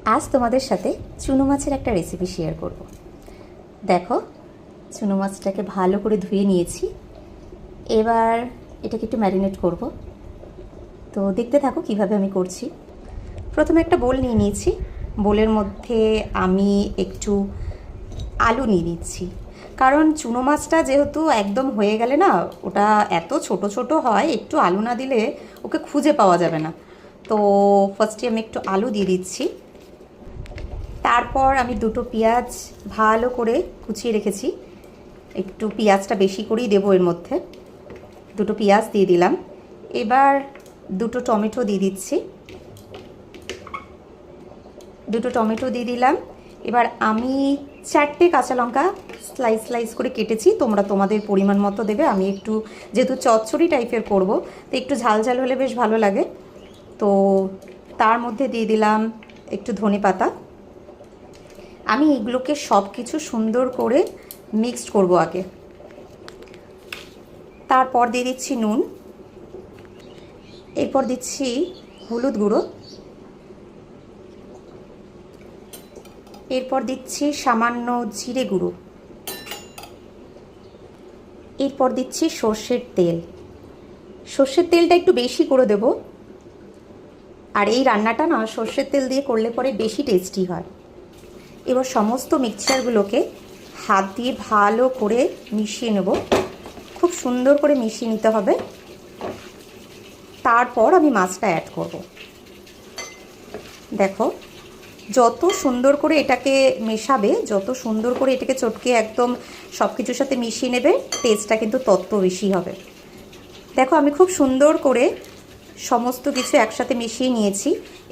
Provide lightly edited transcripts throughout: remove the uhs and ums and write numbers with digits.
আজ তোমাদের সাথে চুনো মাছের একটা রেসিপি শেয়ার করব। দেখো, চুনো মাছটাকে ভালো করে ধুয়ে নিয়েছি। এবার এটাকে একটু ম্যারিনেট করব। তো দেখতে থাকো কিভাবে আমি করছি। প্রথমে একটা বোল নিয়ে নিয়েছি। বোলের মধ্যে আমি একটু আলু নিয়ে নিচ্ছি, কারণ চুনো মাছটা যেহেতু একদম হয়ে গেলে না, ওটা এত ছোট ছোট হয়, একটু আলু না দিলে ওকে খুঁজে পাওয়া যাবে না। তো ফার্স্টে আমি একটু আলু দিয়ে দিচ্ছি। তারপর আমি দুটো পেঁয়াজ ভালো করে কুচিয়ে রেখেছি, একটু পেঁয়াজটা বেশি করেই দেবো এর মধ্যে। দুটো পেঁয়াজ দিয়ে দিলাম। এবার দুটো টমেটো দিয়ে দিচ্ছি। দুটো টমেটো দিয়ে দিলাম। এবার আমি 4টে কাঁচা লঙ্কা স্লাইস স্লাইস করে কেটেছি, তোমরা তোমাদের পরিমাণ মতো দেবে। আমি একটু যেহেতু চচ্চড়ি টাইপের করব, তো একটু ঝাল ঝাল হলে বেশ ভালো লাগে। তো তার মধ্যে দিয়ে দিলাম একটু ধনেপাতা। আমি এগুলোকে সব কিছু সুন্দর করে মিক্সড করব আগে। তারপর দিয়ে দিচ্ছি নুন, এরপর দিচ্ছি হলুদ গুঁড়ো, এরপর দিচ্ছি সামান্য জিরে গুঁড়ো, এরপর দিচ্ছি সর্ষের তেল। সর্ষের তেলটা একটু বেশি করে দেব, আর এই রান্নাটা না সর্ষের তেল দিয়ে করলে পরে বেশি টেস্টি হয়। এবার সমস্ত মিক্সচারগুলোকে হাত দিয়ে ভালো করে মিশিয়ে নেব। খুব সুন্দর করে মিশিয়ে নিতে হবে। তারপর আমি মাছটা অ্যাড করব। দেখো, যত সুন্দর করে এটাকে মেশাবে, যত সুন্দর করে এটাকে চটকে একদম সব কিছুর সাথে মিশিয়ে নেবে, টেস্টটা কিন্তু তত বেশি হবে। দেখো, আমি খুব সুন্দর করে সমস্ত কিছু একসাথে মিশিয়ে নিয়েছি।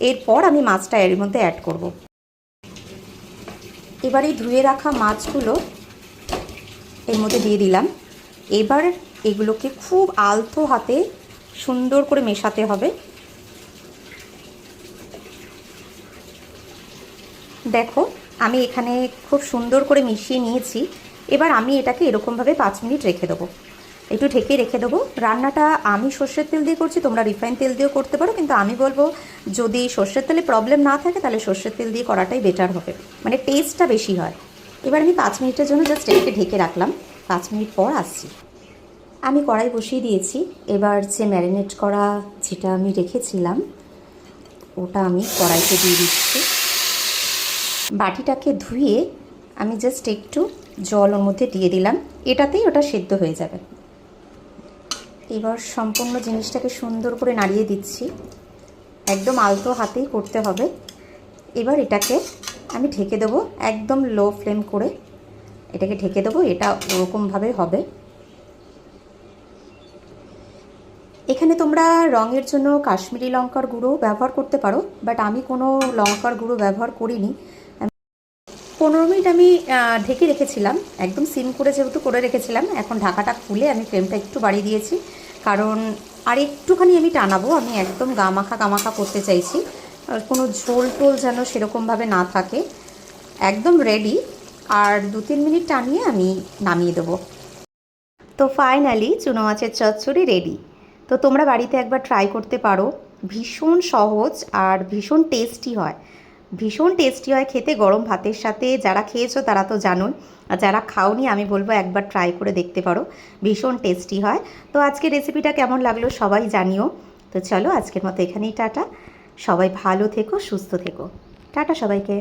এরপর আমি মাছটা এর মধ্যে অ্যাড করব। এবার এই ধুয়ে রাখা মাছগুলো এর মধ্যে দিয়ে দিলাম। এবার এগুলোকে খুব আলতো হাতে সুন্দর করে মেশাতে হবে। দেখো, আমি এখানে খুব সুন্দর করে মিশিয়ে নিয়েছি। এবার আমি এটাকে এরকমভাবে 5 মিনিট রেখে দেবো, একটু ঢেকে রেখে দেবো। রান্নাটা আমি সর্ষের তেল দিয়ে করছি, তোমরা রিফাইন তেল দিয়েও করতে পারো, কিন্তু আমি বলবো যদি সর্ষের তেলে প্রবলেম না থাকে তাহলে সর্ষের তেল দিয়ে করাটাই বেটার হবে, মানে টেস্টটা বেশি হয়। এবার আমি 5 মিনিটের জন্য জাস্ট এটাকে ঢেকে রাখলাম। 5 মিনিট পর আসছি। আমি কড়াই বসিয়ে দিয়েছি। এবার যে ম্যারিনেট করা যেটা আমি রেখেছিলাম ওটা আমি কড়াইতে দিয়ে দিচ্ছি। বাটিটাকে ধুয়ে আমি জাস্ট একটু জল ওর মধ্যে দিয়ে দিলাম, এটাতেই ওটা সেদ্ধ হয়ে যাবে। এবার সম্পূর্ণ জিনিসটাকে সুন্দর করে নাড়িয়ে দিচ্ছি, একদম আলতো হাতেই করতে হবে। এবার এটাকে আমি ঢেকে দেবো, একদম লো ফ্লেম করে এটাকে ঢেকে দেবো। এটা ওরকমভাবে হবে। এখানে তোমরা রঙের জন্য কাশ্মীরি লঙ্কার গুঁড়ো ব্যবহার করতে পারো, বাট আমি কোনো লঙ্কার গুঁড়ো ব্যবহার করিনি। 15 মিনিট আমি ঢেকে রেখেছিলাম, একদম সিম করে যেহেতু করে রেখেছিলাম। এখন ঢাকাটা খুলে আমি ফ্লেমটা একটু বাড়িয়ে দিয়েছি, কারণ আর একটুখানি আমি টানাবো। আমি একদম গামাখা করতে চাইছি, কোনো ঝোল টোল যেন সেরকমভাবে না থাকে। একদম রেডি। আর 2-3 মিনিট টানিয়ে আমি নামিয়ে দেবো। তো ফাইনালি চুনো মাছের চচ্চড়ি রেডি। তো তোমরা বাড়িতে একবার ট্রাই করতে পারো। ভীষণ সহজ আর ভীষণ টেস্টি হয়। ভীষণ টেস্টি হয় খেতে গরম ভাতের সাথে। যারা খেয়েছো তারা তো জানোই, আর যারা খাওনি আমি বলবো একবার ট্রাই করে দেখতে পারো, ভীষণ টেস্টি হয়। তো আজকের রেসিপিটা কেমন লাগলো সবাই জানিও। তো চলো, আজকের মতো এখানেই টাটা। সবাই ভালো থেকো, সুস্থ থেকো। টাটা সবাইকে।